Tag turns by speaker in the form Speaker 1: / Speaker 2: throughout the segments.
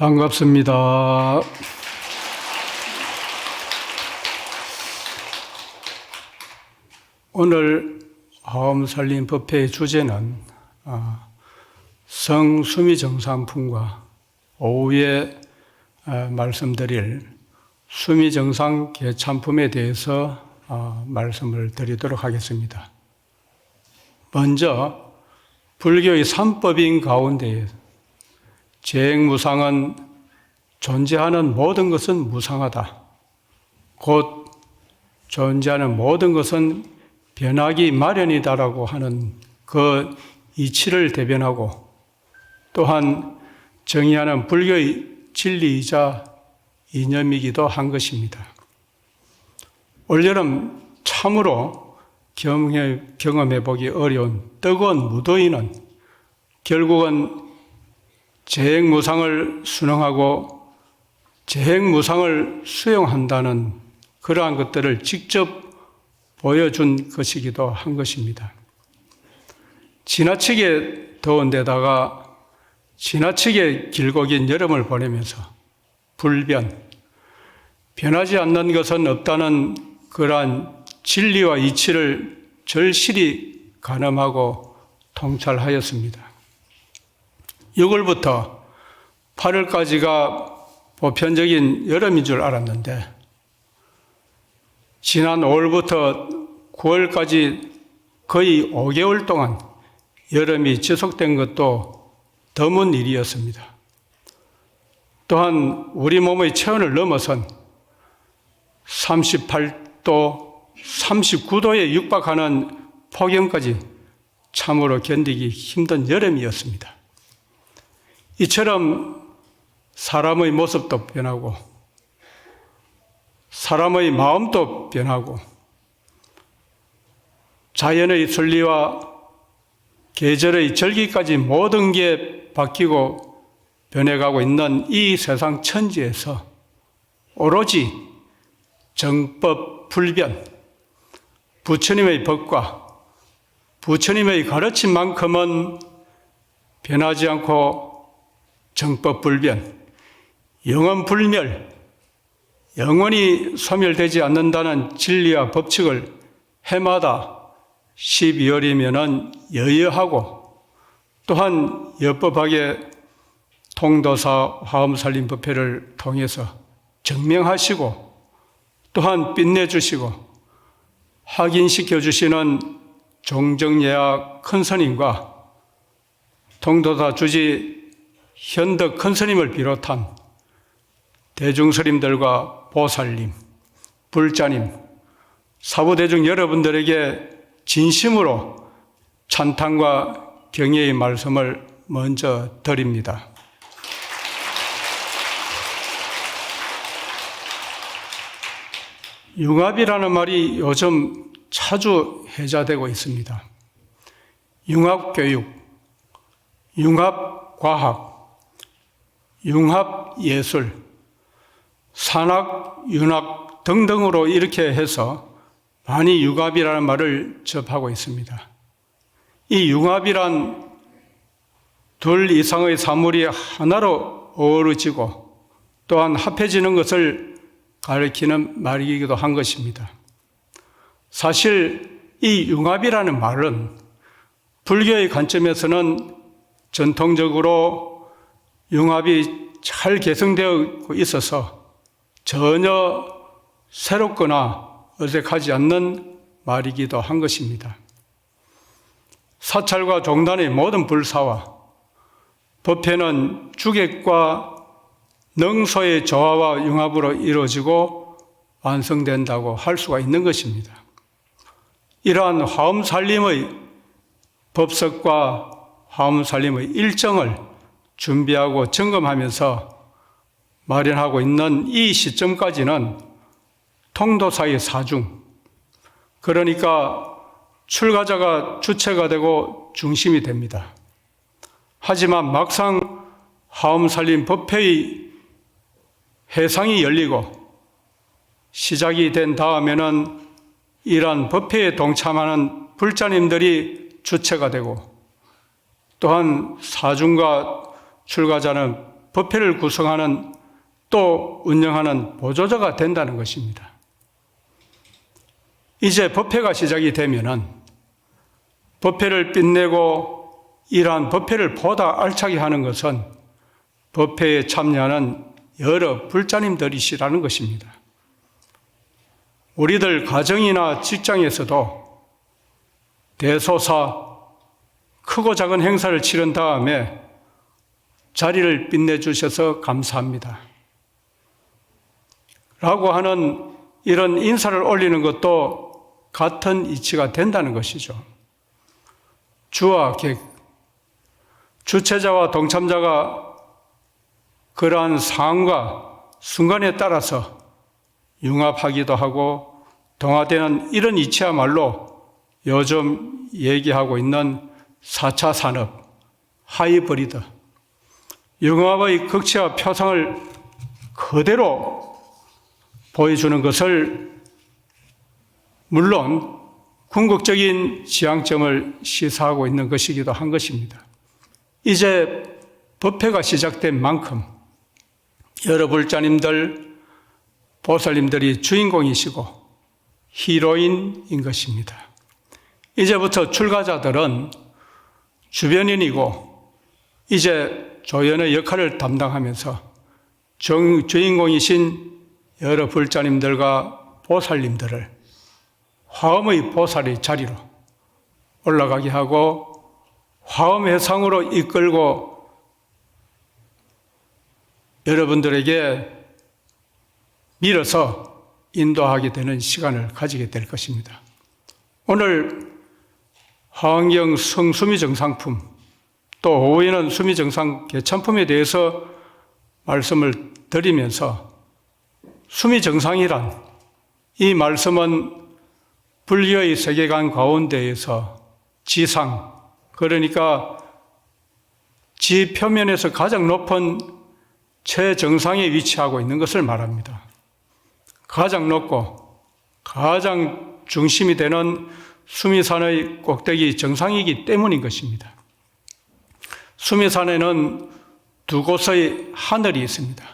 Speaker 1: 반갑습니다. 오늘 화엄살림법회의 주제는 성수미정상품과 오후에 말씀드릴 수미정상 개참품에 대해서 말씀을 드리도록 하겠습니다. 먼저 불교의 삼법인 가운데 재행무상은 존재하는 모든 것은 무상하다. 곧 존재하는 모든 것은 변하기 마련이다라고 하는 그 이치를 대변하고, 또한 정의하는 불교의 진리이자 이념이기도 한 것입니다. 올여름 참으로 경험해보기 어려운 뜨거운 무더위는 결국은 재행무상을 순응하고 재행무상을 수용한다는 그러한 것들을 직접 보여준 것이기도 한 것입니다. 지나치게 더운 데다가 지나치게 길고 긴 여름을 보내면서 불변, 변하지 않는 것은 없다는 그러한 진리와 이치를 절실히 가늠하고 통찰하였습니다. 6월부터 8월까지가 보편적인 여름인 줄 알았는데, 지난 5월부터 9월까지 거의 5개월 동안 여름이 지속된 것도 드문 일이었습니다. 또한 우리 몸의 체온을 넘어선 38도, 39도에 육박하는 폭염까지 참으로 견디기 힘든 여름이었습니다. 이처럼 사람의 모습도 변하고 사람의 마음도 변하고 자연의 순리와 계절의 절기까지 모든 게 바뀌고 변해가고 있는 이 세상 천지에서 오로지 정법 불변, 부처님의 법과 부처님의 가르침만큼은 변하지 않고 정법 불변, 영원 불멸, 영원히 소멸되지 않는다는 진리와 법칙을 해마다 12월이면은 여여하고, 또한 여법하게 통도사 화엄살림법회를 통해서 증명하시고, 또한 빛내주시고 확인시켜 주시는 종정예화 큰스님과 통도사 주지 현덕 큰스님을 비롯한 대중스님들과 보살님, 불자님, 사부대중 여러분들에게 진심으로 찬탄과 경애의 말씀을 먼저 드립니다. 융합이라는 말이 요즘 자주 회자되고 있습니다. 융합교육, 융합과학, 융합예술, 산학, 윤학 등등으로 이렇게 해서 많이 융합이라는 말을 접하고 있습니다. 이 융합이란 둘 이상의 사물이 하나로 어우러지고 또한 합해지는 것을 가리키는 말이기도 한 것입니다. 사실 이 융합이라는 말은 불교의 관점에서는 전통적으로 융합이 잘 개성되어 있어서 전혀 새롭거나 어색하지 않는 말이기도 한 것입니다. 사찰과 종단의 모든 불사와 법회는 주객과 능소의 조화와 융합으로 이루어지고 완성된다고 할 수가 있는 것입니다. 이러한 화엄살림의 법석과 화엄살림의 일정을 준비하고 점검하면서 마련하고 있는 이 시점까지는 통도사의 사중, 그러니까 출가자가 주체가 되고 중심이 됩니다. 하지만 막상 화엄살림 법회의 회상이 열리고 시작이 된 다음에는 이러한 법회에 동참하는 불자님들이 주체가 되고, 또한 사중과 출가자는 법회를 구성하는 또 운영하는 보조자가 된다는 것입니다. 이제 법회가 시작이 되면은 법회를 빛내고 이러한 법회를 보다 알차게 하는 것은 법회에 참여하는 여러 불자님들이시라는 것입니다. 우리들 가정이나 직장에서도 대소사, 크고 작은 행사를 치른 다음에 자리를 빛내주셔서 감사합니다 라고 하는 이런 인사를 올리는 것도 같은 이치가 된다는 것이죠. 주와 객, 주최자와 동참자가 그러한 상황과 순간에 따라서 융합하기도 하고 동화되는 이런 이치야말로 요즘 얘기하고 있는 4차 산업, 하이브리드, 융합의 극치와 표상을 그대로 보여주는 것을 물론 궁극적인 지향점을 시사하고 있는 것이기도 한 것입니다. 이제 법회가 시작된 만큼 여러 불자님들, 보살님들이 주인공이시고 히로인인 것입니다. 이제부터 출가자들은 주변인이고 이제 조연의 역할을 담당하면서 주인공이신 여러 불자님들과 보살님들을 화엄의 보살의 자리로 올라가게 하고 화엄회상으로 이끌고 여러분들에게 밀어서 인도하게 되는 시간을 가지게 될 것입니다. 오늘 화엄경 성수미정상품 또 오후에는 수미정상 개참품에 대해서 말씀을 드리면서 수미정상이란 이 말씀은 불교의 세계관 가운데에서 지상, 그러니까 지 표면에서 가장 높은 최정상에 위치하고 있는 것을 말합니다. 가장 높고 가장 중심이 되는 수미산의 꼭대기 정상이기 때문인 것입니다. 수미산에는 두 곳의 하늘이 있습니다.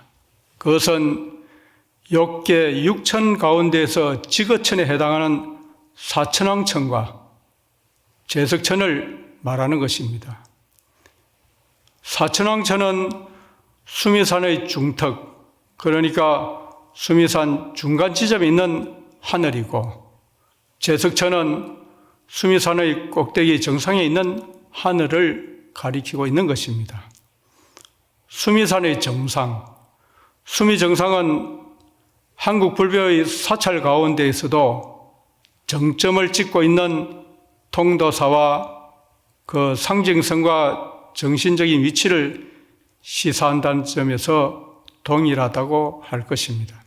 Speaker 1: 그것은 욕계 6천 가운데에서 지거천에 해당하는 사천왕천과 제석천을 말하는 것입니다. 사천왕천은 수미산의 중턱, 그러니까 수미산 중간 지점에 있는 하늘이고, 제석천은 수미산의 꼭대기 정상에 있는 하늘을 가리키고 있는 것입니다. 수미산의 정상, 수미정상은 한국 불교의 사찰 가운데에서도 정점을 찍고 있는 통도사와 그 상징성과 정신적인 위치를 시사한다는 점에서 동일하다고 할 것입니다.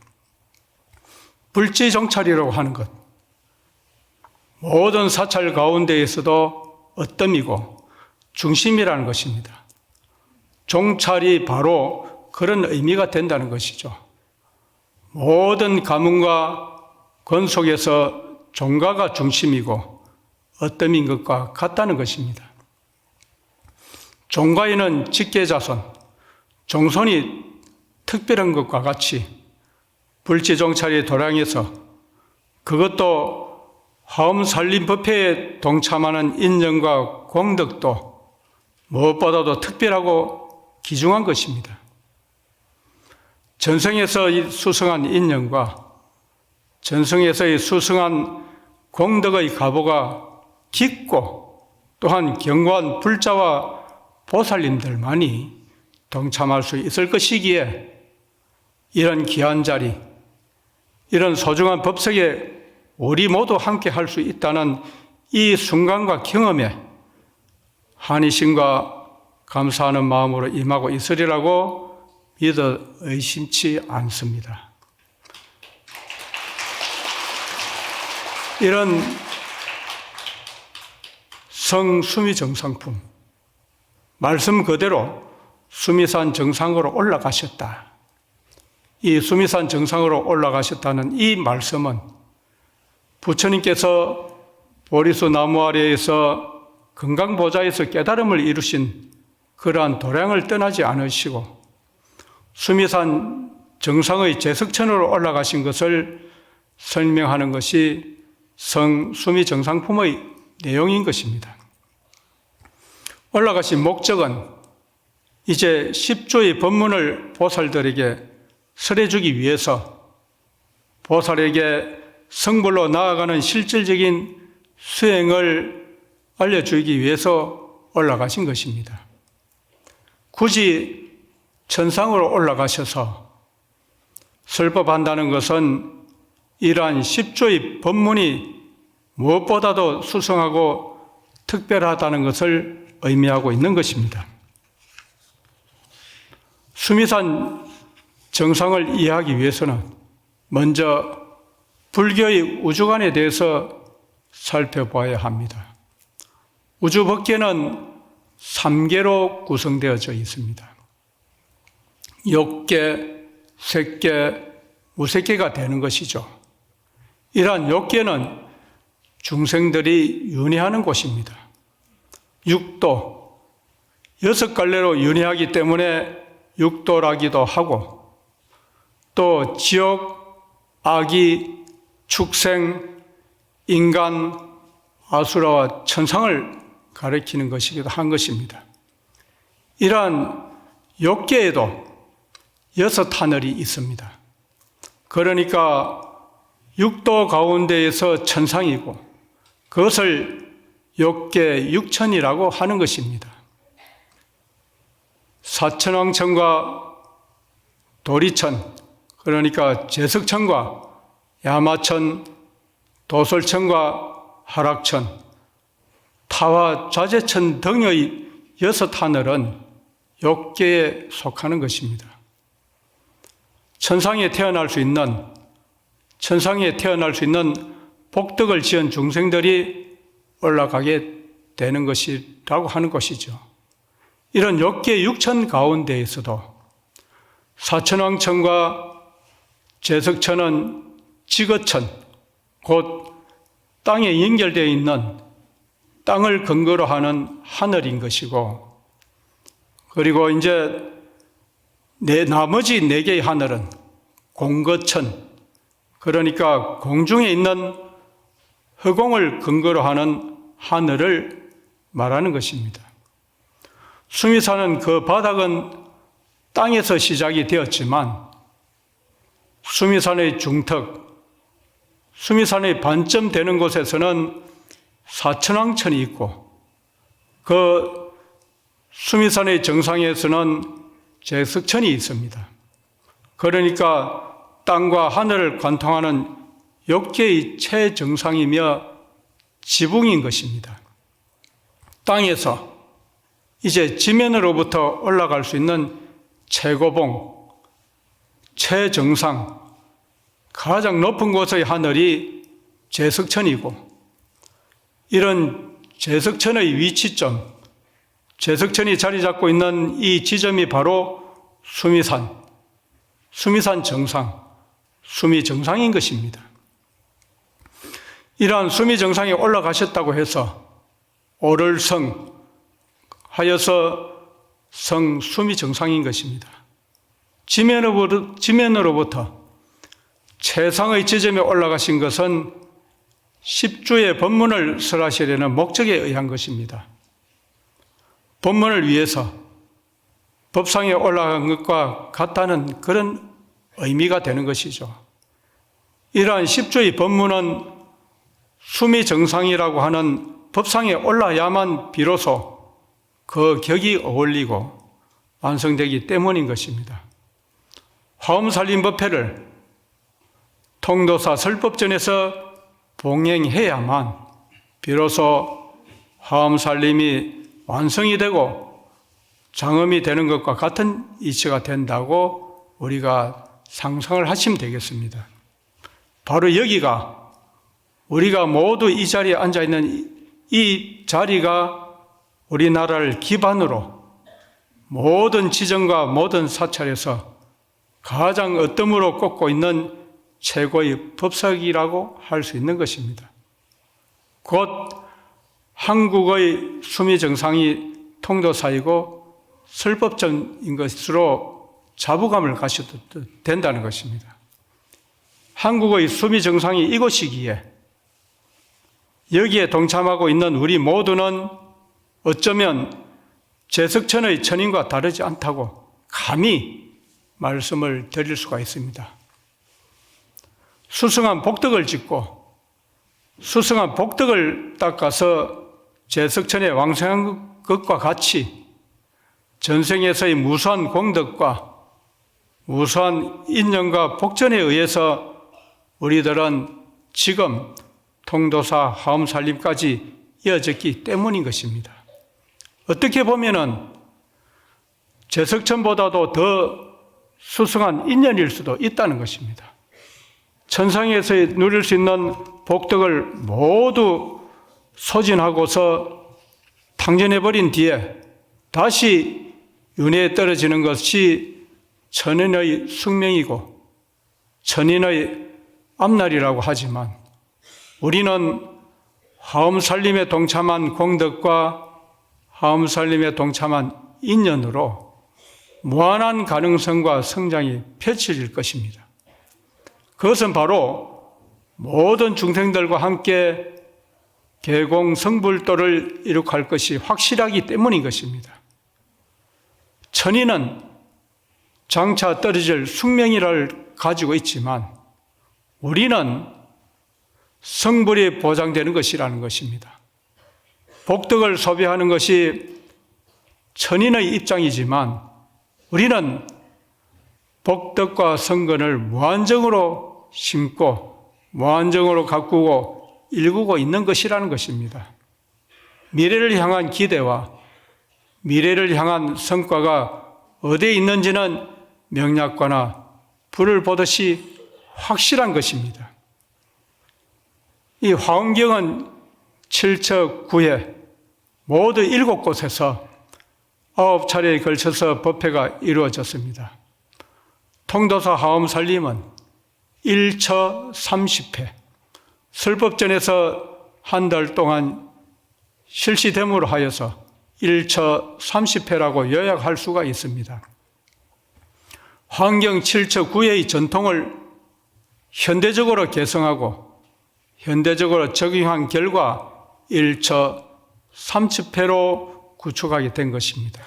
Speaker 1: 불지정찰이라고 하는 것, 모든 사찰 가운데에서도 어뜸이고 중심이라는 것입니다. 종찰이 바로 그런 의미가 된다는 것이죠. 모든 가문과 권 속에서 종가가 중심이고 어뜸인 것과 같다는 것입니다. 종가에는 직계자손, 종손이 특별한 것과 같이 불지종찰의 도량에서 그것도 화엄살림법회에 동참하는 인연과 공덕도 무엇보다도 특별하고 귀중한 것입니다. 전생에서 수성한 인연과 전생에서의 수성한 공덕의 가보가 깊고 또한 견고한 불자와 보살님들만이 동참할 수 있을 것이기에 이런 귀한 자리, 이런 소중한 법석에 우리 모두 함께 할 수 있다는 이 순간과 경험에 한이심과 감사하는 마음으로 임하고 있으리라고 믿어 의심치 않습니다. 이런 성수미 정상품, 말씀 그대로 수미산 정상으로 올라가셨다. 이 수미산 정상으로 올라가셨다는 이 말씀은 부처님께서 보리수 나무 아래에서 건강보좌에서 깨달음을 이루신 그러한 도량을 떠나지 않으시고 수미산 정상의 제석천으로 올라가신 것을 설명하는 것이 성수미 정상품의 내용인 것입니다. 올라가신 목적은 이제 10조의 법문을 보살들에게 설해주기 위해서 보살에게 성불로 나아가는 실질적인 수행을 알려주기 위해서 올라가신 것입니다. 굳이 천상으로 올라가셔서 설법한다는 것은 이러한 10조의 법문이 무엇보다도 수성하고 특별하다는 것을 의미하고 있는 것입니다. 수미산 정상을 이해하기 위해서는 먼저 불교의 우주관에 대해서 살펴봐야 합니다. 우주법계는 3계로 구성되어져 있습니다. 욕계, 색계, 무색계가 되는 것이죠. 이러한 욕계는 중생들이 윤회하는 곳입니다. 육도, 6갈래로 윤회하기 때문에 육도라기도 하고, 또 지옥, 악이, 축생, 인간, 아수라와 천상을 가리키는 것이기도 한 것입니다. 이러한 욕계에도 6하늘이 있습니다. 그러니까 육도 가운데에서 천상이고 그것을 욕계 육천이라고 하는 것입니다. 사천왕천과 도리천, 그러니까 제석천과 야마천, 도솔천과 하락천, 타와 좌제천 등의 6하늘은 욕계에 속하는 것입니다. 천상에 태어날 수 있는 복덕을 지은 중생들이 올라가게 되는 것이라고 하는 것이죠. 이런 욕계 육천 가운데에서도 사천왕천과 제석천은 지거천, 곧 땅에 연결되어 있는 땅을 근거로 하는 하늘인 것이고, 그리고 이제 나머지 4개의 하늘은 공거천, 그러니까 공중에 있는 허공을 근거로 하는 하늘을 말하는 것입니다. 수미산은 그 바닥은 땅에서 시작이 되었지만 수미산의 중턱, 수미산의 반점 되는 곳에서는 사천왕천이 있고 그 수미산의 정상에서는 제석천이 있습니다. 그러니까 땅과 하늘을 관통하는 욕계의 최정상이며 지붕인 것입니다. 땅에서 이제 지면으로부터 올라갈 수 있는 최고봉, 최정상, 가장 높은 곳의 하늘이 제석천이고, 이런 제석천의 위치점, 제석천이 자리 잡고 있는 이 지점이 바로 수미산 정상, 수미정상인 것입니다. 이러한 수미정상에 올라가셨다고 해서 오를 성 하여서 수미정상인 것입니다. 지면으로부터 최상의 지점에 올라가신 것은 10주의 법문을 설하시려는 목적에 의한 것입니다. 법문을 위해서 법상에 올라간 것과 같다는 그런 의미가 되는 것이죠. 이러한 10주의 법문은 수미정상이라고 하는 법상에 올라야만 비로소 그 격이 어울리고 완성되기 때문인 것입니다. 화엄살림법회를 통도사 설법전에서 봉행해야만 비로소 화엄살림이 완성이 되고 장엄이 되는 것과 같은 이치가 된다고 우리가 상상을 하시면 되겠습니다. 바로 여기가 우리가 모두 이 자리에 앉아있는 이 자리가 우리나라를 기반으로 모든 지정과 모든 사찰에서 가장 어뜸으로 꼽고 있는 최고의 법석이라고 할 수 있는 것입니다. 곧 한국의 수미정상이 통도사이고 설법전인 것으로 자부감을 가셔도 된다는 것입니다. 한국의 수미 정상이 이곳이기에 여기에 동참하고 있는 우리 모두는 어쩌면 제석천의 천인과 다르지 않다고 감히 말씀을 드릴 수가 있습니다. 수승한 복덕을 짓고 수승한 복덕을 닦아서 제석천에 왕생한 것과 같이 전생에서의 무수한 공덕과 무수한 인연과 복전에 의해서 우리들은 지금 통도사 하엄살림까지 이어졌기 때문인 것입니다. 어떻게 보면은 제석천보다도 더 수승한 인연일 수도 있다는 것입니다. 천상에서 누릴 수 있는 복덕을 모두 소진하고서 탕전해버린 뒤에 다시 윤회에 떨어지는 것이 천인의 숙명이고 천인의 앞날이라고 하지만 우리는 하엄살림에 동참한 공덕과 하엄살림에 동참한 인연으로 무한한 가능성과 성장이 펼쳐질 것입니다. 그것은 바로 모든 중생들과 함께 계공성불도를 이룩할 것이 확실하기 때문인 것입니다. 천인은 장차 떨어질 숙명이를 가지고 있지만 우리는 성불이 보장되는 것이라는 것입니다. 복덕을 소비하는 것이 천인의 입장이지만 우리는 복덕과 성근을 무한정으로 심고 무한정으로 가꾸고 일구고 있는 것이라는 것입니다. 미래를 향한 기대와 미래를 향한 성과가 어디에 있는지는 명약과나 불을 보듯이 확실한 것입니다. 이 화엄경은 7처 9회 모두 7곳에서 9차례에 걸쳐서 법회가 이루어졌습니다. 통도사 하엄살림은 1처 30회 설법전에서 한 달 동안 실시됨으로 하여서 1처 30회라고 요약할 수가 있습니다. 화엄경 7처 9회의 전통을 현대적으로 개성하고 현대적으로 적용한 결과 1처 30회로 구축하게 된 것입니다.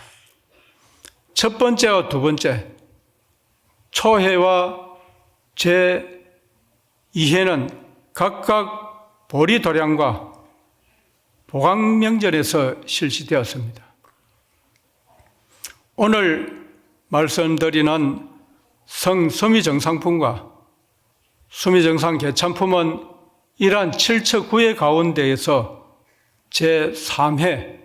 Speaker 1: 첫 번째와 두 번째, 초회와 제2회는 각각 보리도량과 보강명전에서 실시되었습니다. 오늘 말씀드리는 성수미정상품과 수미정상개참품은 이러한 7처 9회 가운데에서 제3회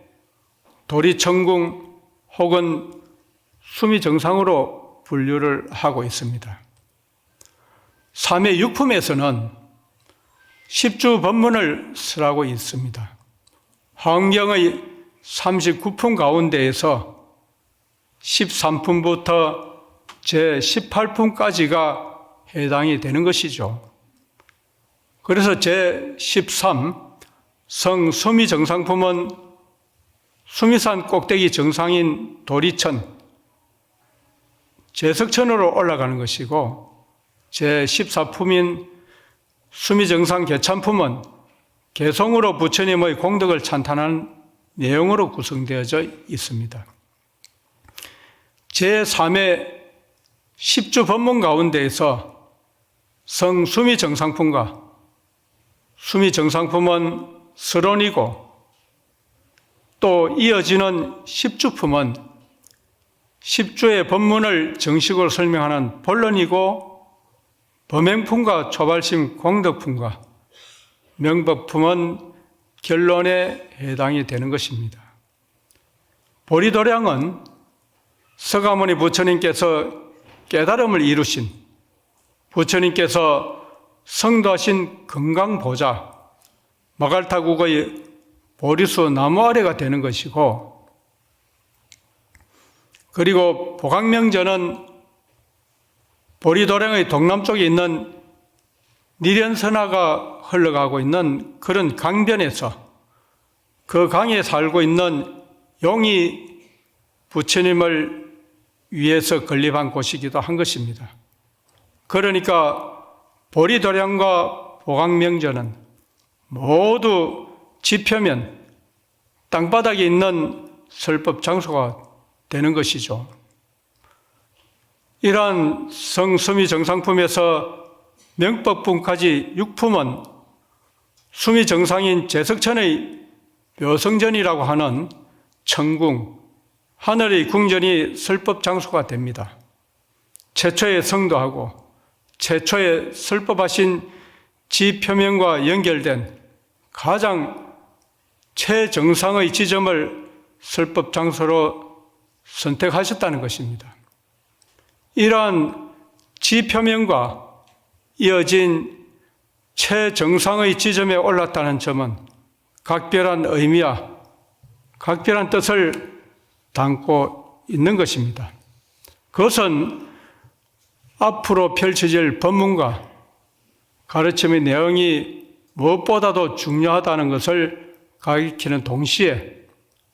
Speaker 1: 도리천궁 혹은 수미정상으로 분류를 하고 있습니다. 3회 육품에서는 10주 법문을 설하고 있습니다. 화엄경의 39품 가운데에서 13품부터 제18품까지가 해당이 되는 것이죠. 그래서 제13 성수미정상품은 수미산 꼭대기 정상인 도리천, 제석천으로 올라가는 것이고 제14품인 수미정상 개참품은 개송으로 부처님의 공덕을 찬탄하는 내용으로 구성되어져 있습니다. 제3회 10주 법문 가운데에서 성수미정상품과 수미정상품은 서론이고 또 이어지는 10주품은 10주의 법문을 정식으로 설명하는 본론이고 범행품과 초발심 공덕품과 명법품은 결론에 해당이 되는 것입니다. 보리도량은 서가모니 부처님께서 깨달음을 이루신 부처님께서 성도하신 건강보좌 마갈타국의 보리수 나무 아래가 되는 것이고, 그리고 보강명전은 보리도량의 동남쪽에 있는 니련선하가 흘러가고 있는 그런 강변에서 그 강에 살고 있는 용이 부처님을 위에서 건립한 곳이기도 한 것입니다. 그러니까 보리도량과 보강명전은 모두 지표면 땅바닥에 있는 설법 장소가 되는 것이죠. 이러한 성수미 정상품에서 명법품까지 6품은 수미 정상인 제석천의 묘성전이라고 하는 천궁, 하늘의 궁전이 설법 장소가 됩니다. 최초의 성도하고 최초의 설법하신 지표면과 연결된 가장 최정상의 지점을 설법 장소로 선택하셨다는 것입니다. 이러한 지표면과 이어진 최정상의 지점에 올랐다는 점은 각별한 의미와 각별한 뜻을 담고 있는 것입니다. 그것은 앞으로 펼쳐질 법문과 가르침의 내용이 무엇보다도 중요하다는 것을 가리키는 동시에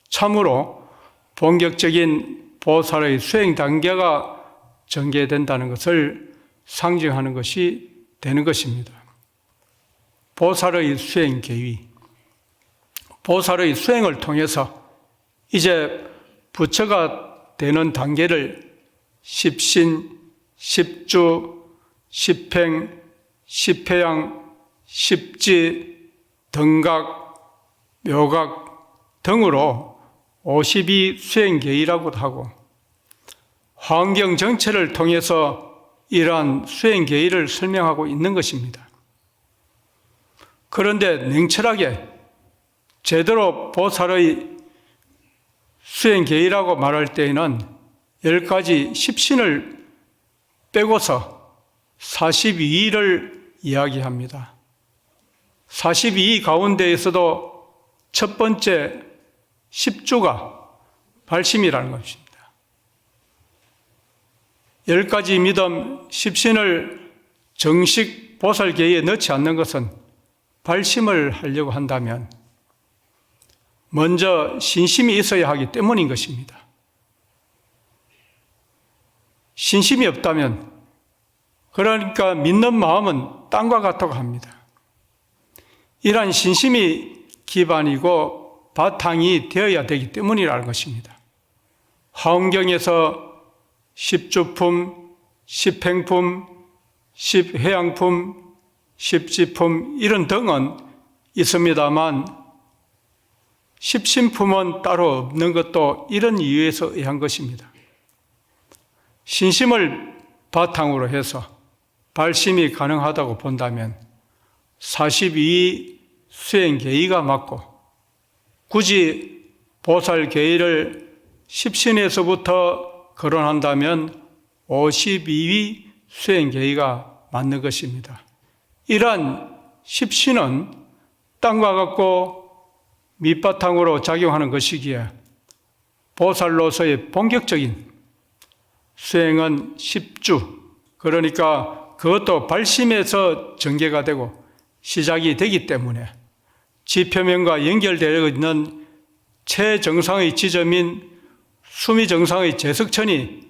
Speaker 1: 참으로 본격적인 보살의 수행 단계가 전개된다는 것을 상징하는 것이 되는 것입니다. 보살의 수행 계위, 보살의 수행을 통해서 이제 부처가 되는 단계를 십신, 십주, 십행, 십회양, 십지, 등각, 묘각 등으로 52 수행계의라고도 하고 환경 정체를 통해서 이러한 수행계의를 설명하고 있는 것입니다. 그런데 냉철하게 제대로 보살의 수행계의라고 말할 때에는 10가지 십신을 빼고서 42일을 이야기합니다. 42일 가운데에서도 첫 번째 십주가 발심이라는 것입니다. 10가지 믿음, 십신을 정식 보살계에 넣지 않는 것은 발심을 하려고 한다면 먼저 신심이 있어야 하기 때문인 것입니다. 신심이 없다면, 그러니까 믿는 마음은 땅과 같다고 합니다. 이러한 신심이 기반이고 바탕이 되어야 되기 때문이라는 것입니다. 화엄경에서 십주품, 십행품, 십회양품, 십지품 이런 등은 있습니다만 십신품은 따로 없는 것도 이런 이유에서 의한 것입니다. 신심을 바탕으로 해서 발심이 가능하다고 본다면 42 수행계의가 맞고 굳이 보살계의를 십신에서부터 거론한다면 52위 수행계의가 맞는 것입니다. 이러한 십신은 땅과 같고 밑바탕으로 작용하는 것이기에 보살로서의 본격적인 수행은 십주, 그러니까 그것도 발심에서 전개가 되고 시작이 되기 때문에 지표면과 연결되어 있는 최정상의 지점인 수미정상의 제석천이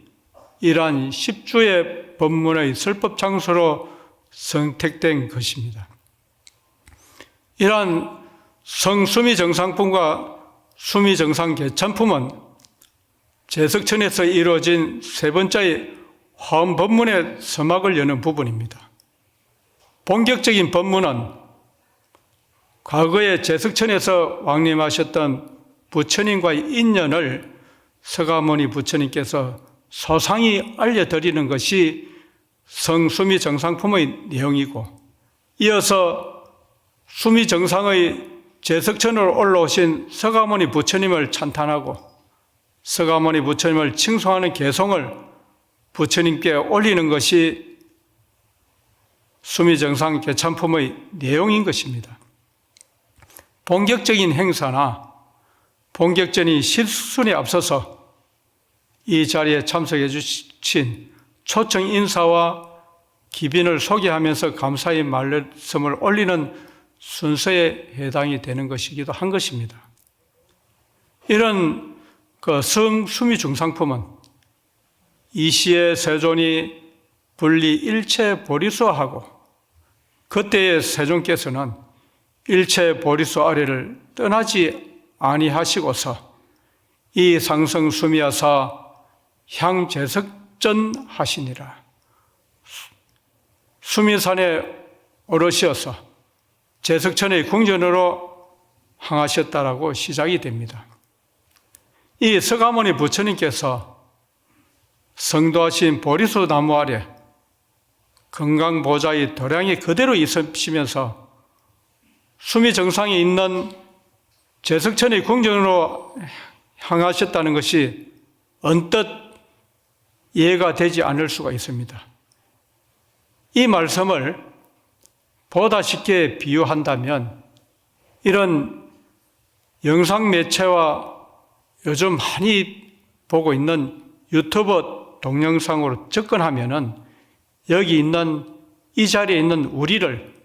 Speaker 1: 이러한 십주의 법문의 설법 장소로 선택된 것입니다. 이러한 성수미정상품과 수미정상개참품은 제석천에서 이루어진 세 번째의 화엄법문의 서막을 여는 부분입니다. 본격적인 법문은 과거에 제석천에서 왕림하셨던 부처님과의 인연을 서가모니 부처님께서 소상히 알려드리는 것이 성수미정상품의 내용이고, 이어서 수미정상의 제석천으로 올라오신 서가모니 부처님을 찬탄하고 서가모니 부처님을 칭송하는 개송을 부처님께 올리는 것이 수미정상 개참품의 내용인 것입니다. 본격적인 행사나 본격적인 실순에 앞서서 이 자리에 참석해 주신 초청 인사와 기빈을 소개하면서 감사의 말씀을 올리는 순서에 해당이 되는 것이기도 한 것입니다. 이런 수미 중상품은 이시의 세존이 분리 일체 보리수하고 그때의 세존께서는 일체 보리수 아래를 떠나지 아니하시고서 이 상성 수미하사 향제석전 하시니라. 수미산에 오르시어서 제석천의 궁전으로 항하셨다라고 시작이 됩니다. 이 서가모니 부처님께서 성도하신 보리수 나무 아래 건강보좌의 도량이 그대로 있으시면서 수미 정상에 있는 제석천의 궁전으로 향하셨다는 것이 언뜻 이해가 되지 않을 수가 있습니다. 이 말씀을 보다 쉽게 비유한다면 이런 영상 매체와 요즘 많이 보고 있는 유튜브 동영상으로 접근하면은 여기 있는 이 자리에 있는 우리를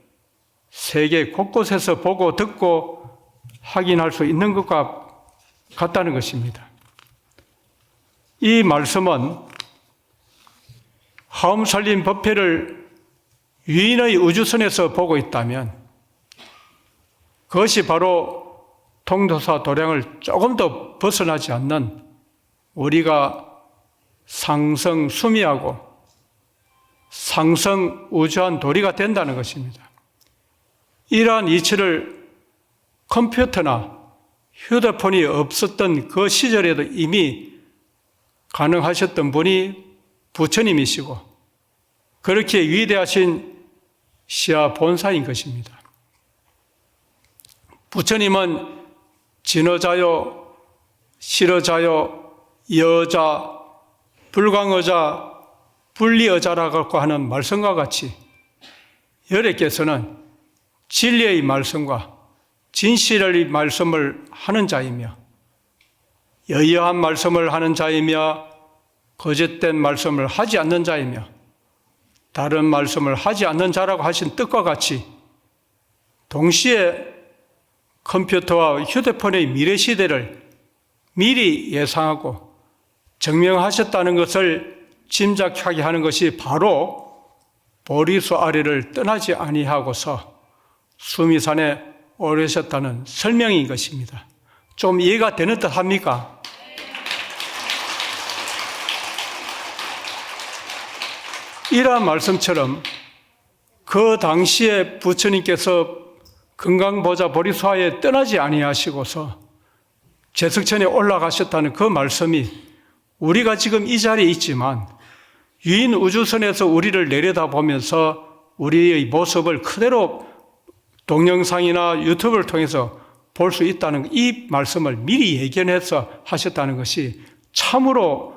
Speaker 1: 세계 곳곳에서 보고 듣고 확인할 수 있는 것과 같다는 것입니다. 이 말씀은 하음살림 법회를 유인의 우주선에서 보고 있다면 그것이 바로 통도사 도량을 조금 더 벗어나지 않는 우리가 상성 수미하고 상성 우주한 도리가 된다는 것입니다. 이러한 이치를 컴퓨터나 휴대폰이 없었던 그 시절에도 이미 가능하셨던 분이 부처님이시고 그렇게 위대하신 시아 본사인 것입니다. 부처님은 진어자요, 실어자요, 여자, 불광어자, 분리어자라고 하는 말씀과 같이 여래께서는 진리의 말씀과 진실의 말씀을 하는 자이며 여여한 말씀을 하는 자이며 거짓된 말씀을 하지 않는 자이며 다른 말씀을 하지 않는 자라고 하신 뜻과 같이 동시에 컴퓨터와 휴대폰의 미래 시대를 미리 예상하고 증명하셨다는 것을 짐작하게 하는 것이 바로 보리수 아래를 떠나지 아니하고서 수미산에 오르셨다는 설명인 것입니다. 좀 이해가 되는 듯 합니까? 이러한 말씀처럼 그 당시에 부처님께서 건강보좌 보리수하에 떠나지 아니하시고서 제석천에 올라가셨다는 그 말씀이 우리가 지금 이 자리에 있지만 유인 우주선에서 우리를 내려다보면서 우리의 모습을 그대로 동영상이나 유튜브를 통해서 볼 수 있다는 이 말씀을 미리 예견해서 하셨다는 것이 참으로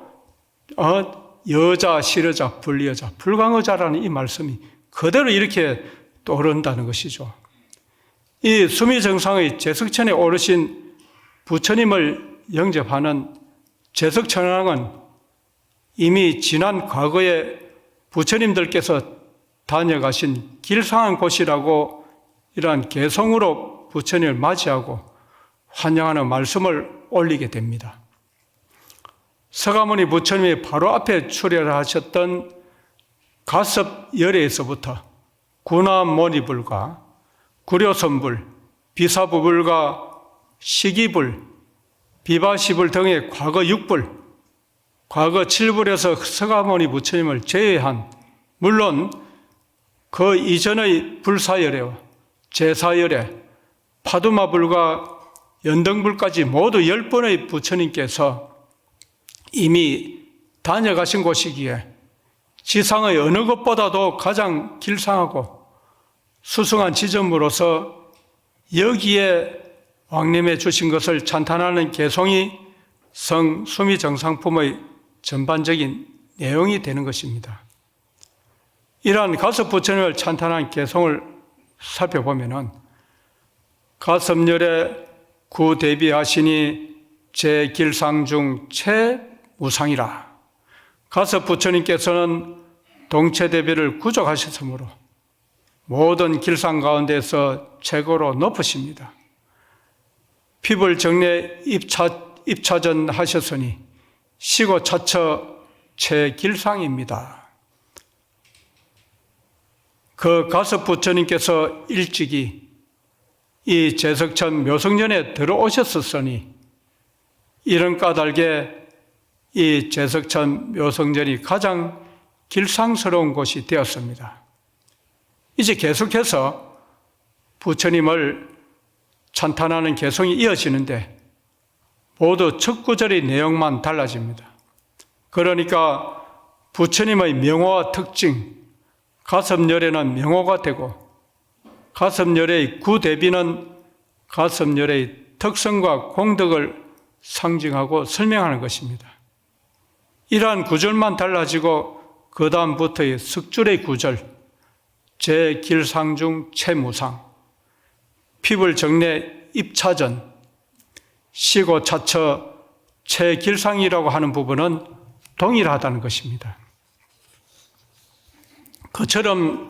Speaker 1: 여자, 실여자, 분리여자, 불광어자라는 이 말씀이 그대로 이렇게 떠오른다는 것이죠. 이 수미정상의 제석천에 오르신 부처님을 영접하는 제석천왕은 이미 지난 과거에 부처님들께서 다녀가신 길상한 곳이라고 이러한 개성으로 부처님을 맞이하고 환영하는 말씀을 올리게 됩니다. 서가모니 부처님이 바로 앞에 출애하셨던 가섭열애에서부터 구나모니불과 구려선불, 비사부불과 시기불, 비바시불 등의 과거 6불, 과거 7불에서 서가모니 부처님을 제외한 물론 그 이전의 불사열애와 제사열애, 파두마불과 연등불까지 모두 10번의 부처님께서 이미 다녀가신 곳이기에 지상의 어느 것보다도 가장 길상하고 수승한 지점으로서 여기에 왕님해 주신 것을 찬탄하는 개송이 성수미정상품의 전반적인 내용이 되는 것입니다. 이러한 가섭 부처님을 찬탄한 개송을 살펴보면은 가섭열에 구대비하시니 제길상 중 최무상이라. 가섭 부처님께서는 동체대비를 구족하셨으므로 모든 길상 가운데서 최고로 높으십니다. 피불 정례 입차전 하셨으니 시고 차처 최길상입니다. 그 가섭 부처님께서 일찍이 이 제석천 묘성전에 들어오셨었으니 이런 까닭에 이 제석천 묘성전이 가장 길상스러운 곳이 되었습니다. 이제 계속해서 부처님을 찬탄하는 개성이 이어지는데 모두 첫 구절의 내용만 달라집니다. 그러니까 부처님의 명호와 특징, 가섭열애는 명호가 되고 가섭열애의 구대비는 가섭열애의 특성과 공덕을 상징하고 설명하는 것입니다. 이러한 구절만 달라지고 그 다음부터의 석줄의 구절, 제길상중 채무상, 피불정례 입차전, 시고차처 채길상이라고 하는 부분은 동일하다는 것입니다. 그처럼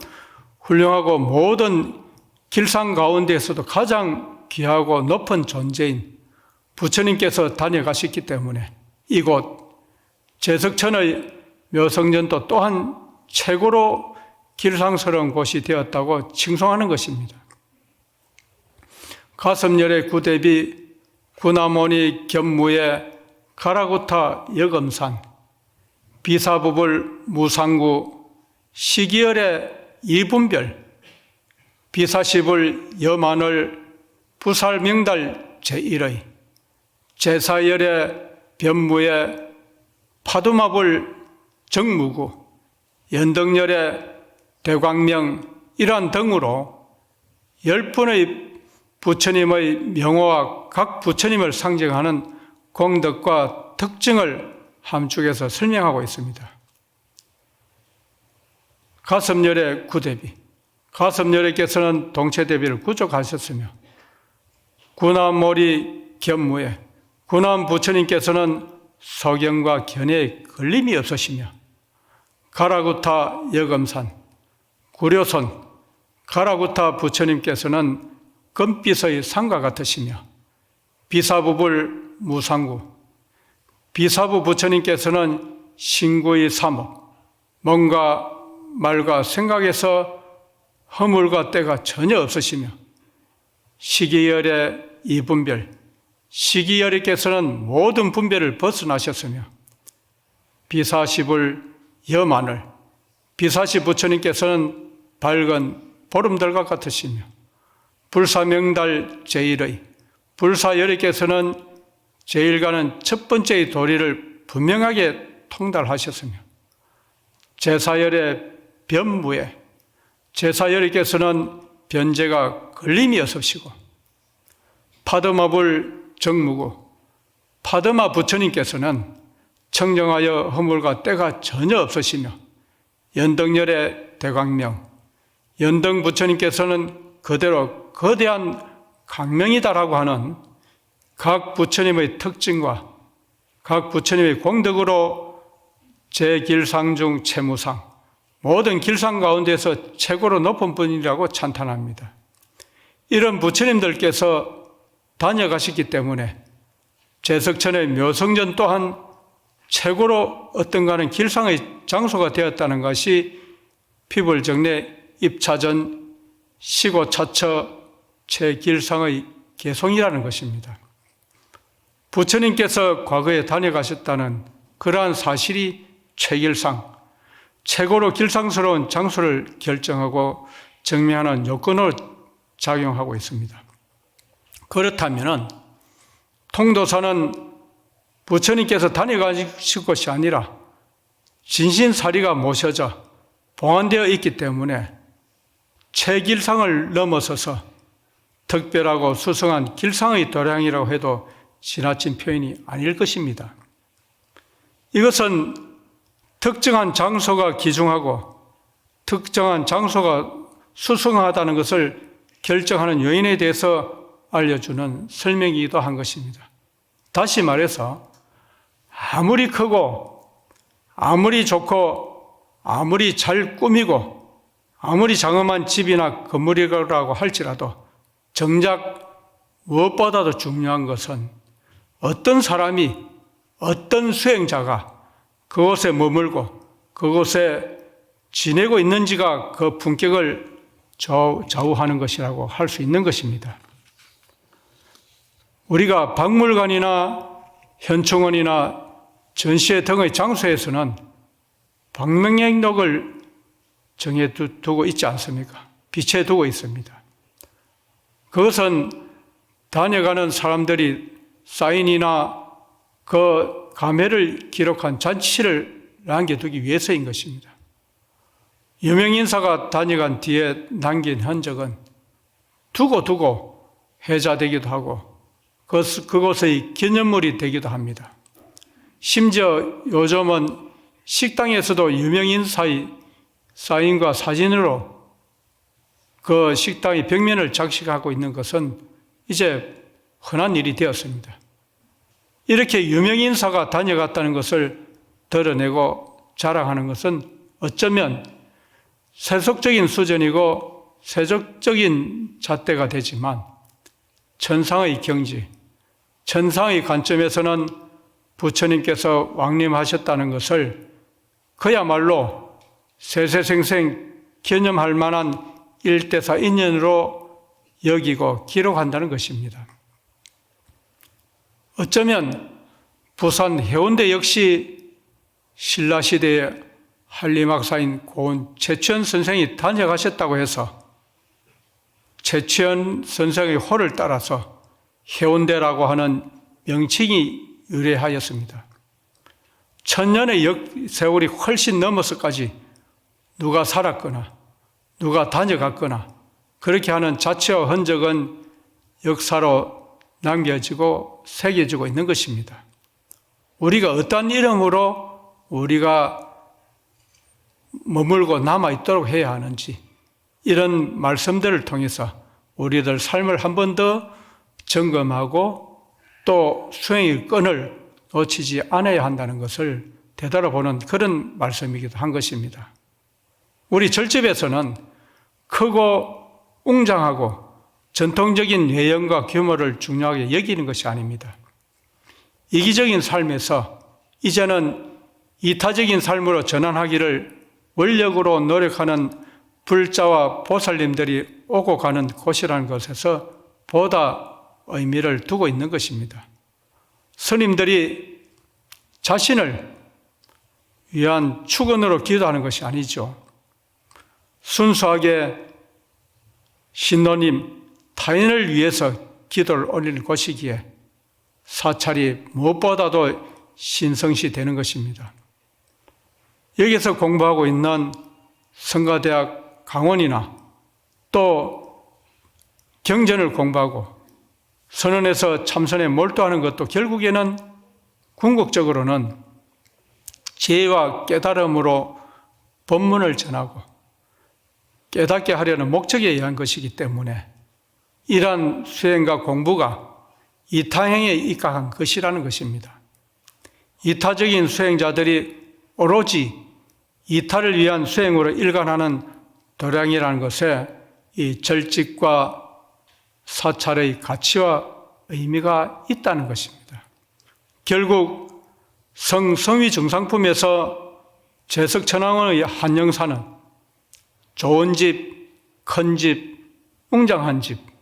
Speaker 1: 훌륭하고 모든 길상 가운데에서도 가장 귀하고 높은 존재인 부처님께서 다녀가셨기 때문에 이곳 제석천의 묘성전도 또한 최고로 길상스러운 곳이 되었다고 칭송하는 것입니다. 가섭열의 구대비 구나모니 견무의 가라구타 여금산 비사부불 무상구 시기열의 이분별 비사시불 여만을 부살명달 제1의 제사열의 변무의 파두마불 정무구 연덕열의 대광명 이러한 등으로 10분의 부처님의 명호와 각 부처님을 상징하는 공덕과 특징을 함축해서 설명하고 있습니다. 가섭열의 구대비, 가섭열애께서는 동체대비를 구족하셨으며 구남모리 견무에 구남 부처님께서는 소경과 견해에 걸림이 없으시며 가라구타 여금산, 구려손, 가라구타 부처님께서는 금빛의 산과 같으시며 비사부불 무상구, 비사부 부처님께서는 신구의 사목, 뭔가 말과 생각에서 허물과 때가 전혀 없으시며 시기열의 이분별, 시기열애께서는 모든 분별을 벗어나셨으며 비사시불 여만을, 비사시 부처님께서는 밝은 보름달과 같으시며 불사명달 제1의 불사열애께서는 제1가는 첫 번째의 도리를 분명하게 통달하셨으며 제사열의 변무에 제사열애께서는 변제가 걸림이 없으시고 파드마불 정무구 파드마 부처님께서는 청정하여 허물과 때가 전혀 없으시며 연덕열의 대광명 연덕 부처님께서는 그대로 거대한 강명이다라고 하는 각 부처님의 특징과 각 부처님의 공덕으로 제길상중 채무상 모든 길상 가운데서 최고로 높은 분이라고 찬탄합니다. 이런 부처님들께서 다녀가셨기 때문에 제석천의 묘성전 또한 최고로 어떤가는 길상의 장소가 되었다는 것이 피불정례 입차전 시고차처 최길상의 개송이라는 것입니다. 부처님께서 과거에 다녀가셨다는 그러한 사실이 최길상, 최고로 길상스러운 장소를 결정하고 증명하는 요건으로 작용하고 있습니다. 그렇다면 통도사는 부처님께서 다녀가실 것이 아니라 진신사리가 모셔져 봉안되어 있기 때문에 최길상을 넘어서서 특별하고 수성한 길상의 도량이라고 해도 지나친 표현이 아닐 것입니다. 이것은 특정한 장소가 기중하고 특정한 장소가 수성하다는 것을 결정하는 요인에 대해서 알려주는 설명이기도 한 것입니다. 다시 말해서 아무리 크고 아무리 좋고 아무리 잘 꾸미고 아무리 장엄한 집이나 건물이라고 할지라도 정작 무엇보다도 중요한 것은 어떤 사람이 어떤 수행자가 그곳에 머물고 그곳에 지내고 있는지가 그 품격을 좌우하는 것이라고 할 수 있는 것입니다. 우리가 박물관이나 현충원이나 전시회 등의 장소에서는 방명록을 정해두고 있지 않습니까? 비치해두고 있습니다. 그것은 다녀가는 사람들이 사인이나 그 감회를 기록한 잔치를 남겨두기 위해서인 것입니다. 유명인사가 다녀간 뒤에 남긴 흔적은 두고 해자되기도 하고 그곳의 기념물이 되기도 합니다. 심지어 요즘은 식당에서도 유명인사의 사인과 사진으로 그 식당의 벽면을 장식하고 있는 것은 이제 흔한 일이 되었습니다. 이렇게 유명인사가 다녀갔다는 것을 드러내고 자랑하는 것은 어쩌면 세속적인 수준이고 세속적인 잣대가 되지만 천상의 경지, 천상의 관점에서는 부처님께서 왕림하셨다는 것을 그야말로 세세생생 기념할 만한 일대사 인연으로 여기고 기록한다는 것입니다. 어쩌면 부산 해운대 역시 신라시대의 한림학사인 고은 최치원 선생이 다녀가셨다고 해서 최치원 선생의 호를 따라서 해운대라고 하는 명칭이 유래하였습니다. 천년의 세월이 훨씬 넘어서까지 누가 살았거나 누가 다녀갔거나 그렇게 하는 자취와 흔적은 역사로 남겨지고 새겨지고 있는 것입니다. 우리가 어떠한 이름으로 우리가 머물고 남아있도록 해야 하는지 이런 말씀들을 통해서 우리들 삶을 한 번 더 점검하고 또 수행의 끈을 놓치지 않아야 한다는 것을 되돌아보는 그런 말씀이기도 한 것입니다. 우리 절집에서는 크고 웅장하고 전통적인 외형과 규모를 중요하게 여기는 것이 아닙니다. 이기적인 삶에서 이제는 이타적인 삶으로 전환하기를 원력으로 노력하는 불자와 보살님들이 오고 가는 곳이라는 것에서 보다 의미를 두고 있는 것입니다. 스님들이 자신을 위한 축원으로 기도하는 것이 아니죠. 순수하게 신도님, 타인을 위해서 기도를 올리는 곳이기에 사찰이 무엇보다도 신성시 되는 것입니다. 여기서 공부하고 있는 성가대학 강원이나 또 경전을 공부하고 선언에서 참선에 몰두하는 것도 결국에는 궁극적으로는 지혜와 깨달음으로 법문을 전하고 깨닫게 하려는 목적에 의한 것이기 때문에 이러한 수행과 공부가 이타행에 입각한 것이라는 것입니다. 이타적인 수행자들이 오로지 이타를 위한 수행으로 일관하는 도량이라는 것에 이 절직과 사찰의 가치와 의미가 있다는 것입니다. 결국 성위 정상품에서 제석천왕의 한영사는 좋은 집, 큰 집, 웅장한 집,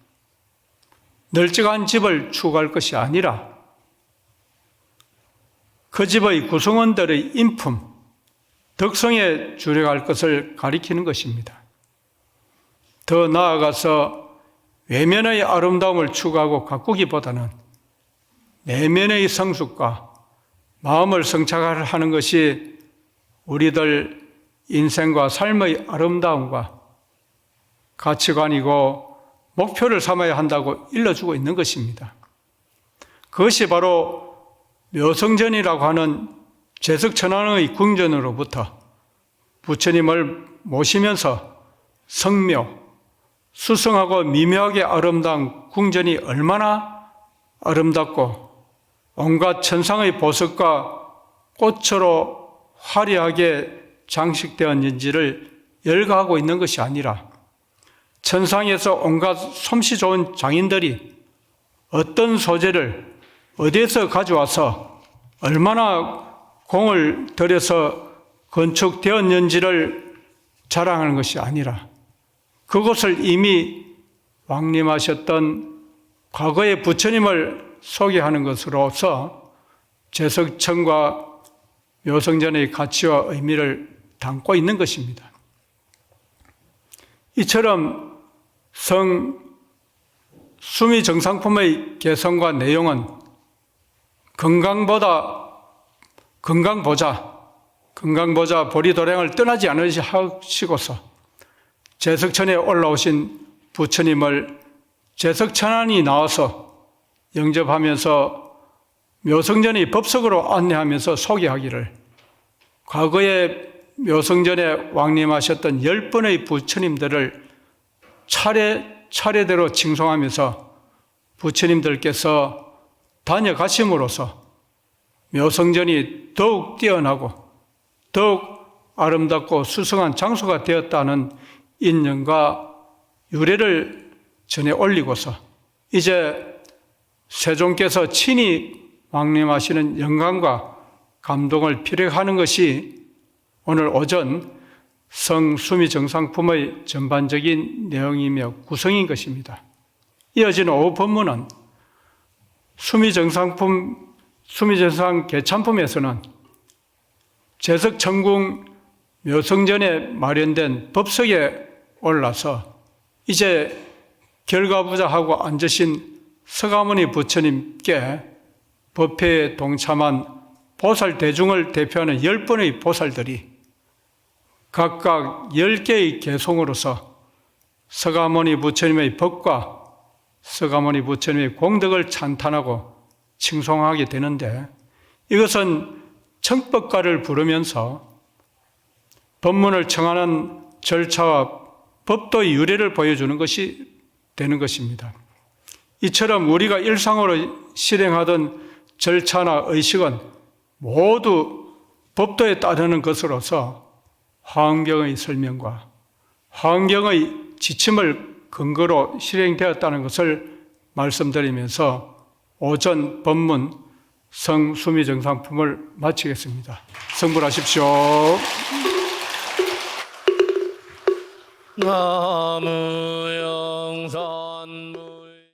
Speaker 1: 널찍한 집을 추구할 것이 아니라 그 집의 구성원들의 인품, 덕성에 주력할 것을 가리키는 것입니다. 더 나아가서 외면의 아름다움을 추구하고 가꾸기보다는 내면의 성숙과 마음을 성찰하는 것이 우리들 인생과 삶의 아름다움과 가치관이고 목표를 삼아야 한다고 일러주고 있는 것입니다. 그것이 바로 묘성전이라고 하는 제석천왕의 궁전으로부터 부처님을 모시면서 성묘, 수성하고 미묘하게 아름다운 궁전이 얼마나 아름답고 온갖 천상의 보석과 꽃으로 화려하게 장식되었는지를 열거하고 있는 것이 아니라 천상에서 온갖 솜씨 좋은 장인들이 어떤 소재를 어디에서 가져와서 얼마나 공을 들여서 건축되었는지를 자랑하는 것이 아니라 그곳을 이미 왕림하셨던 과거의 부처님을 소개하는 것으로서 제석천과 묘성전의 가치와 의미를 담고 있는 것입니다. 이처럼 수미정상품의 개성과 내용은 건강보자 보리도량을 떠나지 않으시고서 제석천에 올라오신 부처님을 제석천안이 나와서 영접하면서 묘성전의 법석으로 안내하면서 소개하기를 과거에 묘성전에 왕림하셨던 10분의 부처님들을 차례대로 칭송하면서 부처님들께서 다녀가심으로써 묘성전이 더욱 뛰어나고 더욱 아름답고 수성한 장소가 되었다는 인연과 유래를 전해 올리고서 이제 세종께서 친히 왕림하시는 영광과 감동을 피력하는 것이 오늘 오전 성수미정상품의 전반적인 내용이며 구성인 것입니다. 이어지는 오후 법문은 수미정상 개참품에서는 제석천궁 묘성전에 마련된 법석에 올라서 이제 결과부자하고 앉으신 서가모니 부처님께 법회에 동참한 보살 대중을 대표하는 10분의 보살들이 각각 10개의 개송으로서 서가모니 부처님의 법과 서가모니 부처님의 공덕을 찬탄하고 칭송하게 되는데 이것은 청법가를 부르면서 법문을 청하는 절차와 법도의 유래를 보여주는 것이 되는 것입니다. 이처럼 우리가 일상으로 실행하던 절차나 의식은 모두 법도에 따르는 것으로서 화엄경의 설명과 화엄경의 지침을 근거로 실행되었다는 것을 말씀드리면서 오전 법문 성수미정상품을 마치겠습니다. 성불하십시오.
Speaker 2: 나무여